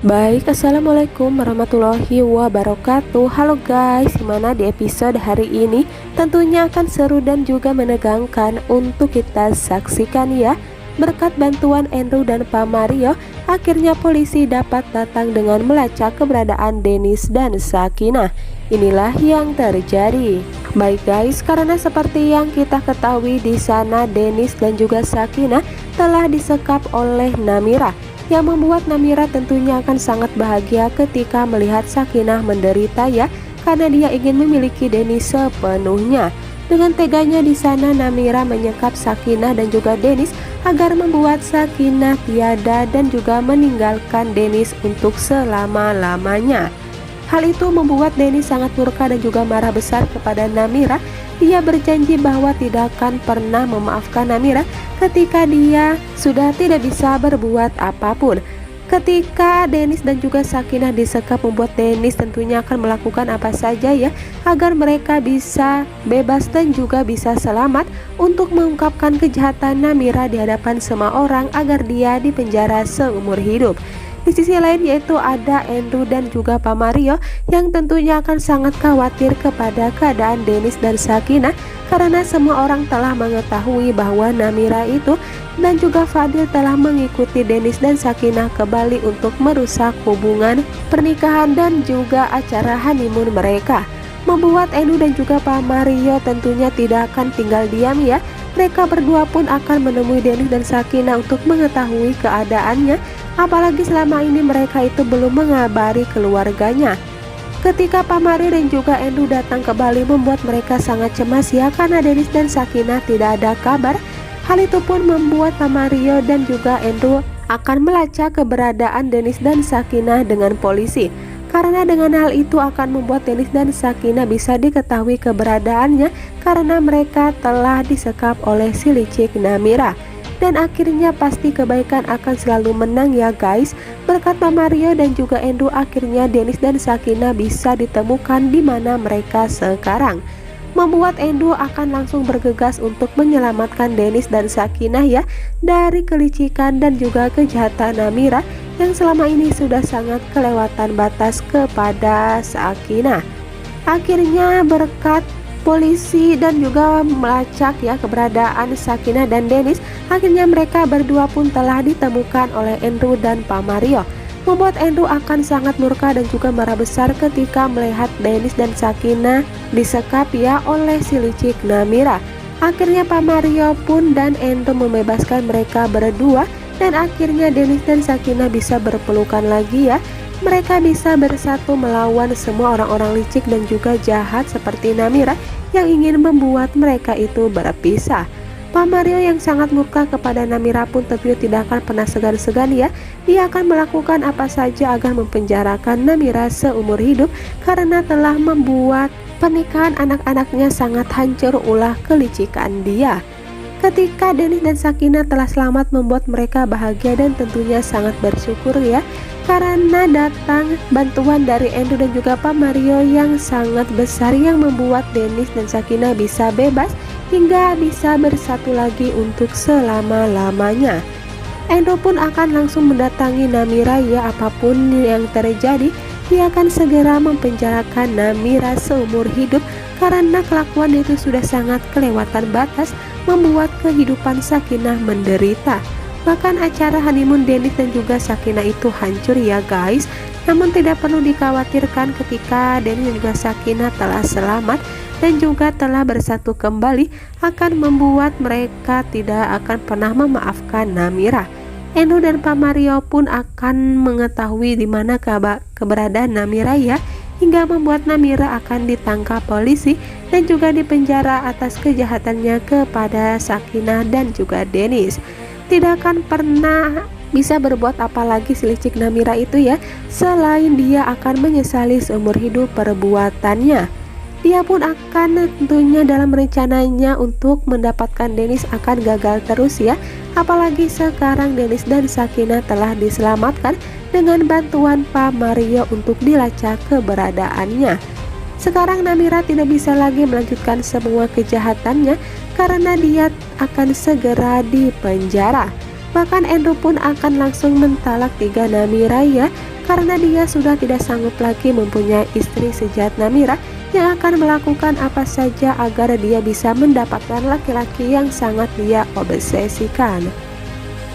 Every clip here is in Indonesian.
Baik, assalamualaikum warahmatullahi wabarakatuh. Halo guys, gimana di episode hari ini? Tentunya akan seru dan juga menegangkan untuk kita saksikan ya. Berkat bantuan Andrew dan Pak Mario, akhirnya polisi dapat datang dengan melacak keberadaan Dennis dan Sakinah. Inilah yang terjadi. Baik guys, karena seperti yang kita ketahui di sana Dennis dan juga Sakinah telah disekap oleh Namira, yang membuat Namira tentunya akan sangat bahagia ketika melihat Sakinah menderita ya, karena dia ingin memiliki Dennis sepenuhnya. Dengan teganya di sana Namira menyekap Sakinah dan juga Dennis agar membuat Sakinah tiada dan juga meninggalkan Dennis untuk selama-lamanya. Hal itu membuat Dennis sangat murka dan juga marah besar kepada Namira. Dia berjanji bahwa tidak akan pernah memaafkan Namira ketika dia sudah tidak bisa berbuat apapun. Ketika Dennis dan juga Sakinah disekap, membuat Dennis tentunya akan melakukan apa saja ya agar mereka bisa bebas dan juga bisa selamat untuk mengungkapkan kejahatan Namira di hadapan semua orang agar dia dipenjara seumur hidup. Di sisi lain yaitu ada Andrew dan juga Pak Mario yang tentunya akan sangat khawatir kepada keadaan Dennis dan Sakinah, karena semua orang telah mengetahui bahwa Namira itu dan juga Fadil telah mengikuti Dennis dan Sakinah ke Bali untuk merusak hubungan pernikahan dan juga acara honeymoon mereka. Membuat Andrew dan juga Pak Mario tentunya tidak akan tinggal diam ya. Mereka berdua pun akan menemui Dennis dan Sakinah untuk mengetahui keadaannya, apalagi selama ini mereka itu belum mengabari keluarganya. Ketika Pak Mario dan juga Andrew datang ke Bali, membuat mereka sangat cemas ya, karena Dennis dan Sakinah tidak ada kabar. Hal itu pun membuat Pak Mario dan juga Andrew akan melacak keberadaan Dennis dan Sakinah dengan polisi, karena dengan hal itu akan membuat Dennis dan Sakinah bisa diketahui keberadaannya, karena mereka telah disekap oleh si licik Namira. Dan akhirnya pasti kebaikan akan selalu menang ya guys. Berkat Pak Mario dan juga Andrew, akhirnya Dennis dan Sakinah bisa ditemukan di mana mereka sekarang. Membuat Andrew akan langsung bergegas untuk menyelamatkan Dennis dan Sakinah ya dari kelicikan dan juga kejahatan Namira yang selama ini sudah sangat kelewatan batas kepada Sakinah. Akhirnya berkat polisi dan juga melacak ya keberadaan Sakinah dan Dennis, akhirnya mereka berdua pun telah ditemukan oleh Andrew dan Pak Mario. Membuat Andrew akan sangat murka dan juga marah besar ketika melihat Dennis dan Sakinah disekap ya oleh si licik Namira. Akhirnya Pak Mario pun dan Andrew membebaskan mereka berdua, dan akhirnya Dennis dan Sakinah bisa berpelukan lagi ya. Mereka bisa bersatu melawan semua orang-orang licik dan juga jahat seperti Namira yang ingin membuat mereka itu berpisah. Pak Mario yang sangat murka kepada Namira pun tentunya tidak akan pernah segan-segan ya. Dia akan melakukan apa saja agar mempenjarakan Namira seumur hidup, karena telah membuat pernikahan anak-anaknya sangat hancur ulah kelicikan dia. Ketika Dennis dan Sakinah telah selamat, membuat mereka bahagia dan tentunya sangat bersyukur ya, karena datang bantuan dari Andrew dan juga Pak Mario yang sangat besar yang membuat Dennis dan Sakinah bisa bebas hingga bisa bersatu lagi untuk selama-lamanya. Andrew pun akan langsung mendatangi Namira ya, apapun yang terjadi dia akan segera mempenjarakan Namira seumur hidup, karena kelakuan itu sudah sangat kelewatan batas membuat kehidupan Sakinah menderita. Bahkan acara honeymoon Dennis dan juga Sakinah itu hancur ya guys. Namun tidak perlu dikhawatirkan ketika Dennis dan juga Sakinah telah selamat dan juga telah bersatu kembali, akan membuat mereka tidak akan pernah memaafkan Namira. Andrew dan Pak Mario pun akan mengetahui di mana keberadaan Namira ya, hingga membuat Namira akan ditangkap polisi dan juga dipenjara atas kejahatannya kepada Sakinah dan juga Dennis. Tidak akan pernah bisa berbuat apa lagi si licik Namira itu ya, selain dia akan menyesali seumur hidup perbuatannya. Dia pun akan tentunya dalam rencananya untuk mendapatkan Dennis akan gagal terus ya, apalagi sekarang Dennis dan Sakinah telah diselamatkan dengan bantuan Pak Mario untuk dilacak keberadaannya. Sekarang Namira tidak bisa lagi melanjutkan semua kejahatannya karena dia akan segera dipenjara. Bahkan Andrew pun akan langsung mentalak 3 Namira ya, karena dia sudah tidak sanggup lagi mempunyai istri sejahat Namira yang akan melakukan apa saja agar dia bisa mendapatkan laki-laki yang sangat dia obsesikan.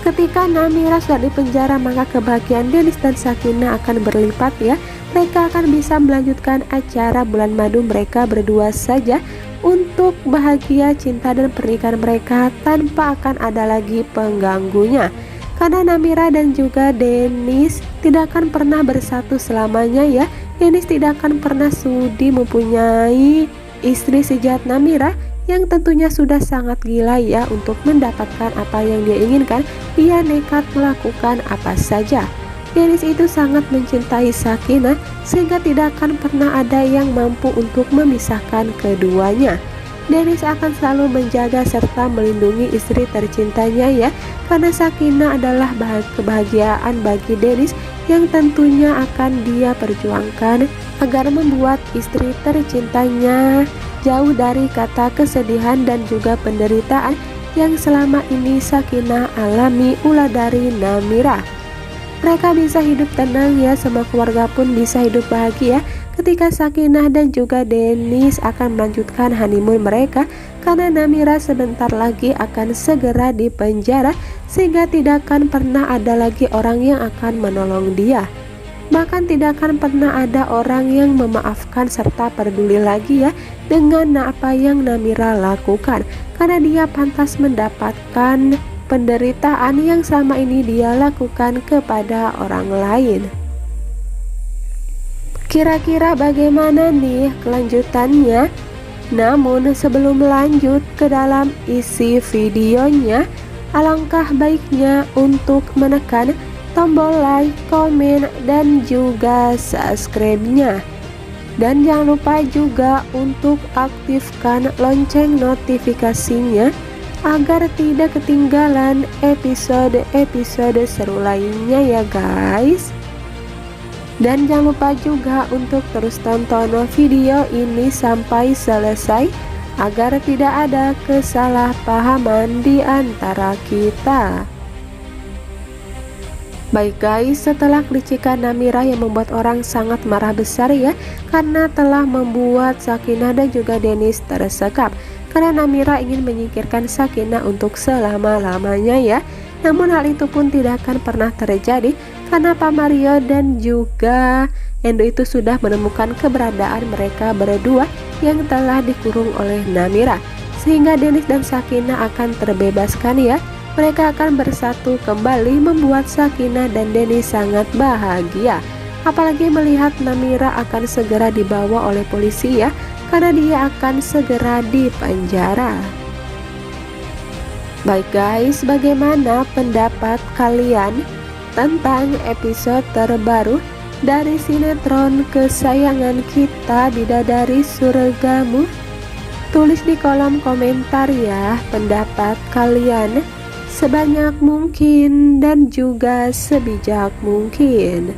Ketika Namira sudah di penjara, maka kebahagiaan Dennis dan Sakinah akan berlipat ya. Mereka akan bisa melanjutkan acara bulan madu mereka berdua saja untuk bahagia cinta dan pernikahan mereka tanpa akan ada lagi pengganggunya. Karena Namira dan juga Dennis tidak akan pernah bersatu selamanya ya. Dennis tidak akan pernah sudi mempunyai istri sejahat Namira yang tentunya sudah sangat gila ya untuk mendapatkan apa yang dia inginkan. Dia nekat melakukan apa saja. Dennis itu sangat mencintai Sakinah sehingga tidak akan pernah ada yang mampu untuk memisahkan keduanya. Dennis akan selalu menjaga serta melindungi istri tercintanya ya, karena Sakinah adalah kebahagiaan bagi Dennis yang tentunya akan dia perjuangkan agar membuat istri tercintanya jauh dari kata kesedihan dan juga penderitaan yang selama ini Sakinah alami ulah dari Namira. Mereka bisa hidup tenang ya, semua keluarga pun bisa hidup bahagia ketika Sakinah dan juga Dennis akan melanjutkan honeymoon mereka, karena Namira sebentar lagi akan segera dipenjara sehingga tidak akan pernah ada lagi orang yang akan menolong dia. Bahkan tidak akan pernah ada orang yang memaafkan serta peduli lagi ya dengan apa yang Namira lakukan, karena dia pantas mendapatkan penderitaan yang selama ini dia lakukan kepada orang lain. Kira-kira bagaimana nih kelanjutannya? Namun sebelum lanjut ke dalam isi videonya, alangkah baiknya untuk menekan tombol like, komen, dan juga subscribe-nya. Dan jangan lupa juga untuk aktifkan lonceng notifikasinya agar tidak ketinggalan episode-episode seru lainnya ya guys. Dan jangan lupa juga untuk terus tonton video ini sampai selesai agar tidak ada kesalahpahaman di antara kita. Baik guys, setelah kelicikan Namira yang membuat orang sangat marah besar ya, karena telah membuat Sakinah dan juga Dennis tersekap, karena Namira ingin menyingkirkan Sakinah untuk selama-lamanya ya. Namun hal itu pun tidak akan pernah terjadi karena Pak Mario dan juga Endo itu sudah menemukan keberadaan mereka berdua yang telah dikurung oleh Namira, sehingga Dennis dan Sakinah akan terbebaskan ya. Mereka akan bersatu kembali membuat Sakinah dan Dennis sangat bahagia. Apalagi melihat Namira akan segera dibawa oleh polisi ya, karena dia akan segera dipenjara. Baik guys, bagaimana pendapat kalian tentang episode terbaru dari sinetron kesayangan kita, Bidadari Surgamu? Tulis di kolom komentar ya pendapat kalian sebanyak mungkin dan juga sebijak mungkin.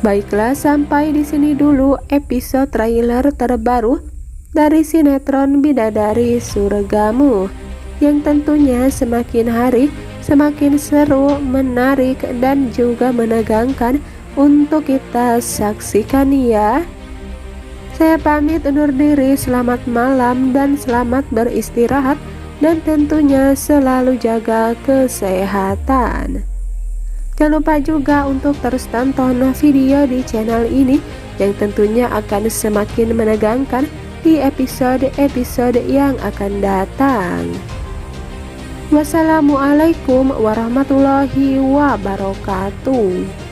Baiklah, sampai di sini dulu episode trailer terbaru dari sinetron Bidadari Surgamu, yang tentunya semakin hari semakin seru, menarik, dan juga menegangkan untuk kita saksikan ya. Saya pamit undur diri, selamat malam dan selamat beristirahat, dan tentunya selalu jaga kesehatan. Jangan lupa juga untuk terus tonton video di channel ini yang tentunya akan semakin menegangkan di episode-episode yang akan datang. Wassalamualaikum warahmatullahi wabarakatuh.